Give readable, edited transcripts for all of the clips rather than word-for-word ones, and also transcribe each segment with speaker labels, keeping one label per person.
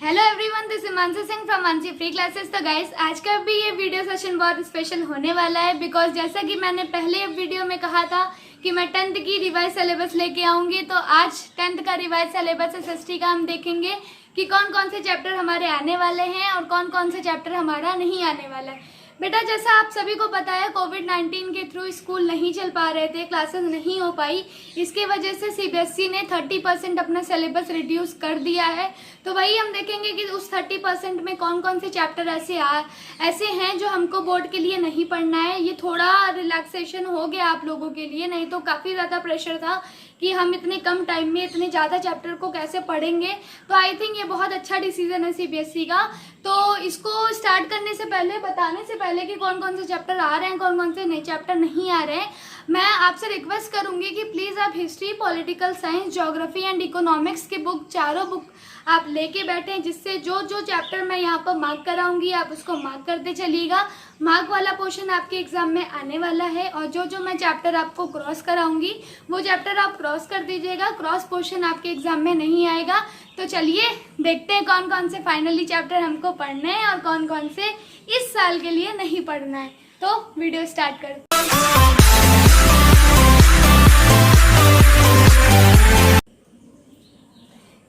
Speaker 1: Hello everyone, this is Mansi Singh from Mansi free classes. तो guys, आज का भी ये वीडियो सेशन बहुत स्पेशल होने वाला है बिकॉज जैसा कि मैंने पहले वीडियो में कहा था कि मैं 10th की रिवाइज सिलेबस लेके आऊंगी। तो आज 10th का रिवाइज सिलेबस एसएसटी का हम देखेंगे कि कौन कौन से चैप्टर हमारे आने वाले हैं और कौन कौन से चैप्टर हमारा नहीं आने वाला है। बेटा, जैसा आप सभी को पता है, कोविड-19 के थ्रू स्कूल नहीं चल पा रहे थे, क्लासेस नहीं हो पाई। इसके वजह से सीबीएसई ने 30% अपना सिलेबस रिड्यूस कर दिया है। तो वही हम देखेंगे कि उस 30% में कौन कौन से चैप्टर ऐसे हैं जो हमको बोर्ड के लिए नहीं पढ़ना है। ये थोड़ा रिलैक्सेशन हो गया आप लोगों के लिए, नहीं तो काफ़ी ज़्यादा प्रेशर था कि हम इतने कम टाइम में इतने ज़्यादा चैप्टर को कैसे पढ़ेंगे। तो आई थिंक ये बहुत अच्छा डिसीजन है सीबीएसई का। तो इसको स्टार्ट करने से पहले, बताने से पहले कि कौन कौन से चैप्टर आ रहे हैं, कौन कौन से नए चैप्टर नहीं आ रहे हैं, मैं आपसे रिक्वेस्ट करूंगी कि प्लीज़ आप history, political science, geography and economics की बुक, चारों बुक आप लेके बैठें, जिससे जो जो चैप्टर मैं यहाँ पर मार्क कराऊंगी आप उसको मार्क करते चलिएगा। मार्क वाला पोर्शन आपके एग्जाम में आने वाला है और जो जो मैं चैप्टर आपको क्रॉस कराऊंगी वो चैप्टर आप क्रॉस कर दीजिएगा। क्रॉस पोर्शन आपके एग्जाम में नहीं आएगा। तो चलिए देखते हैं कौन कौन से फाइनली चैप्टर हमको पढ़ने हैं और कौन कौन से इस साल के लिए नहीं पढ़ना है। तो वीडियो स्टार्ट करते हैं।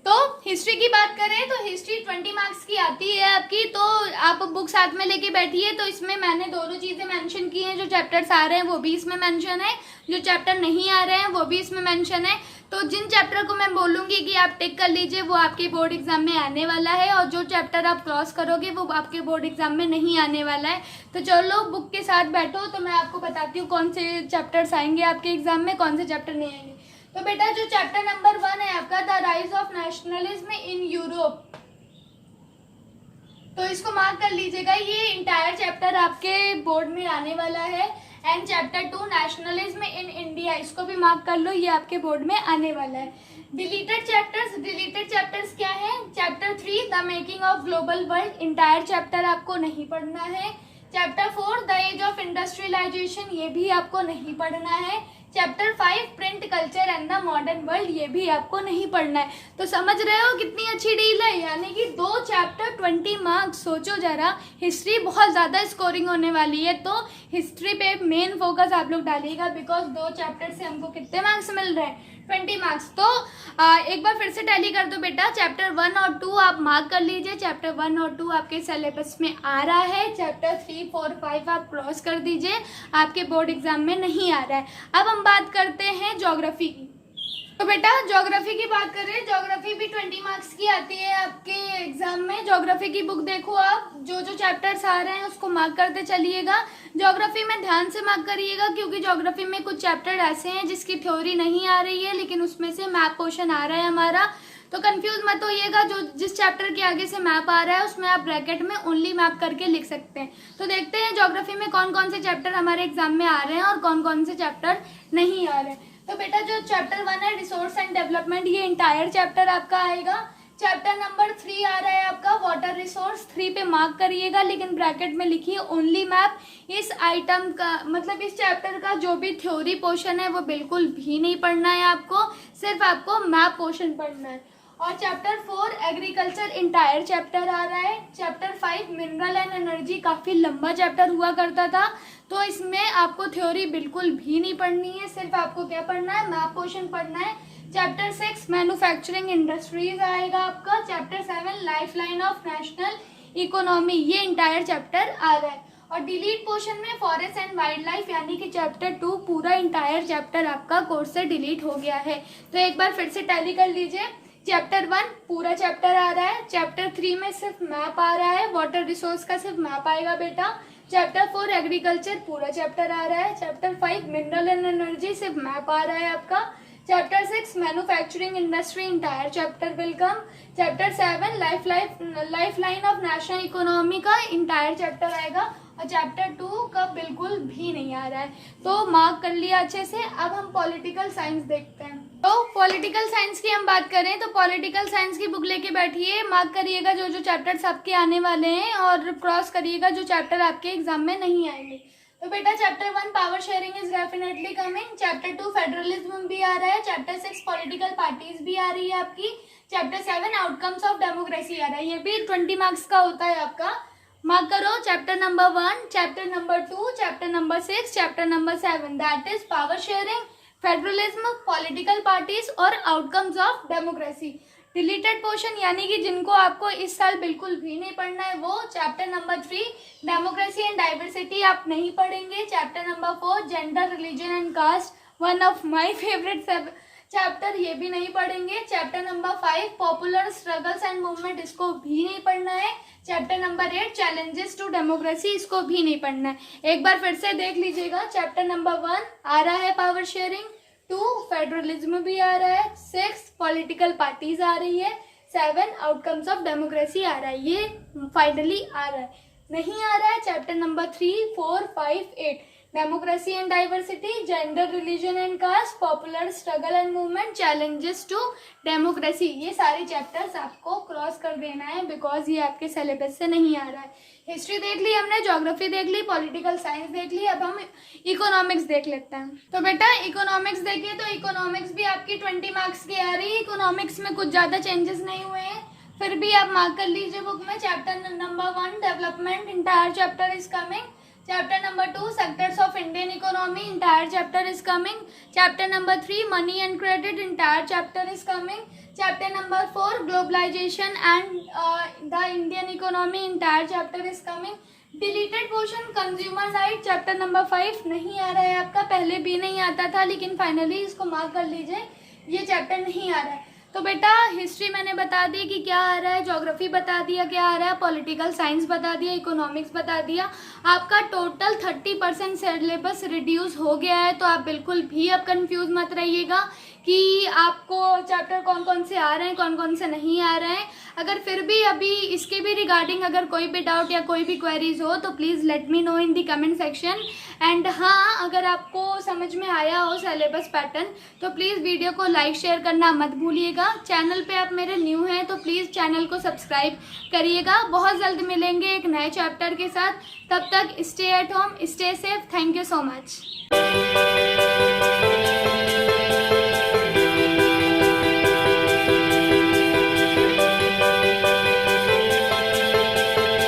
Speaker 1: तो हिस्ट्री की बात करें तो हिस्ट्री 20 मार्क्स की आती है आपकी। तो आप बुक साथ में लेके बैठिए। तो इसमें मैंने दोनों चीज़ें मेंशन की हैं, जो चैप्टर्स आ रहे हैं वो भी इसमें मेंशन है, जो चैप्टर नहीं आ रहे हैं वो भी इसमें मेंशन है। तो जिन चैप्टर को मैं बोलूँगी कि आप टिक कर लीजिए वो आपके बोर्ड एग्जाम में आने वाला है, और जो चैप्टर आप क्रॉस करोगे वो आपके बोर्ड एग्जाम में नहीं आने वाला है। तो चलो बुक के साथ बैठो, तो मैं आपको बताती हूँ कौन से चैप्टर्स आएंगे आपके एग्जाम में, कौन से चैप्टर नहीं आएंगे। तो बेटा, जो चैप्टर नंबर 1 है आपका, the rise of nationalism in Europe, तो इसको मार्क कर लीजिएगा। ये इंटायर चैप्टर आपके बोर्ड में आने वाला है। And chapter 2 nationalism in India, इसको भी मार्क कर लो, ये आपके बोर्ड में आने वाला है। डिलीटेड चैप्टर्स क्या है? Chapter 3 the making of global world, entire chapter आपको नहीं पढ़ना है। Chapter 4 the age of industrialisation, ये भी आपको नहीं पढ़ना है। Chapter 5 print culture and the modern world, ये भी आपको नहीं पढ़ना है। तो समझ रहे हो कितनी अच्छी डील है, यानी कि 2 चैप्टर 20 मार्क्स। सोचो जरा, हिस्ट्री बहुत ज़्यादा स्कोरिंग होने वाली है, तो हिस्ट्री पे मेन फोकस आप लोग डालिएगा बिकॉज 2 चैप्टर से हमको कितने मार्क्स मिल रहे हैं? 20 मार्क्स। तो एक बार फिर से टैली कर दो बेटा। चैप्टर 1 और 2 आप मार्क कर लीजिए। चैप्टर 1 और 2 आपके सिलेबस में आ रहा है। चैप्टर 3, 4, 5 आप क्रॉस कर दीजिए, आपके बोर्ड एग्जाम में नहीं आ रहा है। अब हम बात करते हैं ज्योग्राफी की। तो बेटा, ज्योग्राफी की बात करें, ज्योग्राफी भी 20 मार्क्स की आती है आपके एग्जाम में। ज्योग्राफी की बुक देखो आप, जो जो चैप्टर्स आ रहे हैं उसको मार्क करते चलिएगा। ज्योग्राफी में ध्यान से मार्क करिएगा क्योंकि ज्योग्राफी में कुछ चैप्टर ऐसे हैं जिसकी थ्योरी नहीं आ रही है लेकिन उसमें से मैप पोर्शन आ रहा है हमारा। तो कंफ्यूज मत होइएगा, जो जिस चैप्टर के आगे से मैप आ रहा है उसमें आप ब्रैकेट में ओनली मैप करके लिख सकते हैं। तो देखते हैं ज्योग्राफी में कौन कौन से चैप्टर हमारे एग्जाम में आ रहे हैं और कौन कौन से चैप्टर नहीं आ रहे हैं। तो बेटा, जो चैप्टर 1 है रिसोर्स एंड डेवलपमेंट, ये इंटायर चैप्टर आपका आएगा। चैप्टर नंबर 3 आ रहा है आपका वाटर रिसोर्स, 3 पे मार्क करिएगा लेकिन ब्रैकेट में लिखिए ओनली मैप। इस आइटम का मतलब इस चैप्टर का जो भी थ्योरी पोर्शन है वो बिल्कुल भी नहीं पढ़ना है आपको, सिर्फ आपको मैप पोर्शन पढ़ना है। और चैप्टर 4 एग्रीकल्चर, इंटायर चैप्टर आ रहा है। चैप्टर 5 मिनरल एंड एनर्जी, काफ़ी लंबा चैप्टर हुआ करता था, तो इसमें आपको थ्योरी बिल्कुल भी नहीं पढ़नी है, सिर्फ आपको क्या पढ़ना है? मैप पोर्शन पढ़ना है। चैप्टर 6 मैन्युफैक्चरिंग इंडस्ट्रीज आएगा आपका। Chapter 7 life line of national economy, ये इंटायर चैप्टर आ रहा है। और डिलीट पोर्शन में फॉरेस्ट एंड वाइल्ड लाइफ, यानी कि चैप्टर 2 पूरा इंटायर चैप्टर आपका कोर्स से डिलीट हो गया है। तो एक बार फिर से टैली कर लीजिए। चैप्टर 1 पूरा चैप्टर आ रहा है। चैप्टर 3 में सिर्फ मैप आ रहा है, वाटर रिसोर्स का सिर्फ मैप आएगा बेटा। चैप्टर 4 एग्रीकल्चर पूरा चैप्टर आ रहा है। चैप्टर 5 मिनरल एंड एनर्जी, सिर्फ मैप आ रहा है आपका। Chapter 6 manufacturing industry, entire chapter welcome. Chapter 7 life line of national economy का इंटायर चैप्टर आएगा। और चैप्टर 2 का बिल्कुल भी नहीं आ रहा है। तो मार्क कर लिया अच्छे से। अब हम पॉलिटिकल साइंस देखते हैं। तो पॉलिटिकल साइंस की हम बात करें तो पॉलिटिकल साइंस की बुक लेके बैठिए, मार्क करिएगा जो जो चैप्टर्स आपके आने वाले हैं और क्रॉस करिएगा जो चैप्टर आपके एग्जाम में नहीं आएंगे। तो बेटा chapter 1 power sharing is definitely coming, chapter 2 federalism भी आ रहा है, चैप्टर 6 पॉलिटिकल पार्टीज भी आ रही है आपकी, चैप्टर 7 आउटकम्स ऑफ डेमोक्रेसी आ रहा है, ये भी 20 मार्क्स का होता है आपका, मार्क करो। Chapter number 1, chapter number 2, chapter number 6, chapter number 7, that is power sharing, federalism, political parties और outcomes of democracy. Deleted portion यानी कि जिनको आपको इस साल बिल्कुल भी नहीं पढ़ना है वो chapter number 3 democracy and diversity आप नहीं पढ़ेंगे, chapter number 4 gender religion and caste, one of my favourite chapter, ये भी नहीं पढ़ेंगे, chapter number 5 popular struggles and movement, इसको भी नहीं पढ़ना है, chapter number 8 challenges to democracy, इसको भी नहीं पढ़ना है। एक बार फिर से देख लीजिएगा, चैप्टर नंबर 1 आ रहा है पावर शेयरिंग, 2 फेडरलिज्म भी आ रहा है, 6 पॉलिटिकल पार्टीज आ रही है, 7 आउटकम्स ऑफ डेमोक्रेसी आ रहा है, ये फाइनली आ रहा है। नहीं आ रहा है chapter number 3, 4, 5, 8 democracy and diversity, gender religion and caste, popular struggle and movement, challenges to democracy, ये सारे चैप्टर्स आपको क्रॉस कर देना है बिकॉज ये आपके सिलेबस से नहीं आ रहा है। हिस्ट्री देख ली हमने, ज्योग्राफी देख ली, पॉलिटिकल साइंस देख ली, अब हम इकोनॉमिक्स देख लेते हैं। तो बेटा इकोनॉमिक्स देखिए, तो इकोनॉमिक्स भी आपकी 20 मार्क्स की आ रही है, इकोनॉमिक्स में कुछ ज़्यादा चेंजेस नहीं हुए हैं, फिर भी आप मार्क कर लीजिए बुक में। Chapter number 1 development, entire chapter is coming, chapter number 2 sectors of Indian economy, entire chapter is coming, chapter number 3 money and credit, entire chapter is coming, chapter number 4 globalisation and the Indian economy, entire chapter is coming. Deleted portion consumer side chapter number 5 नहीं आ रहा है आपका, पहले भी नहीं आता था लेकिन फाइनली इसको मार्क कर लीजिए, ये चैप्टर नहीं आ रहा है। तो बेटा हिस्ट्री मैंने बता दी कि क्या आ रहा है, ज्योग्राफी बता दिया क्या आ रहा है, पॉलिटिकल साइंस बता दिया, इकोनॉमिक्स बता दिया। आपका टोटल 30% सिलेबस रिड्यूस हो गया है, तो आप बिल्कुल भी अब कंफ्यूज मत रहिएगा कि आपको चैप्टर कौन कौन से आ रहे हैं, कौन कौन से नहीं आ रहे हैं। अगर फिर भी अभी इसके भी रिगार्डिंग अगर कोई भी डाउट या कोई भी क्वेरीज हो तो please let me know in the comment section. And हाँ, अगर आपको समझ में आया हो सिलेबस पैटर्न तो प्लीज़ वीडियो को लाइक शेयर करना मत भूलिएगा। चैनल पे आप मेरे न्यू हैं तो प्लीज़ चैनल को सब्सक्राइब करिएगा। बहुत जल्द मिलेंगे एक नए चैप्टर के साथ, तब तक stay at home, stay safe, thank you so much.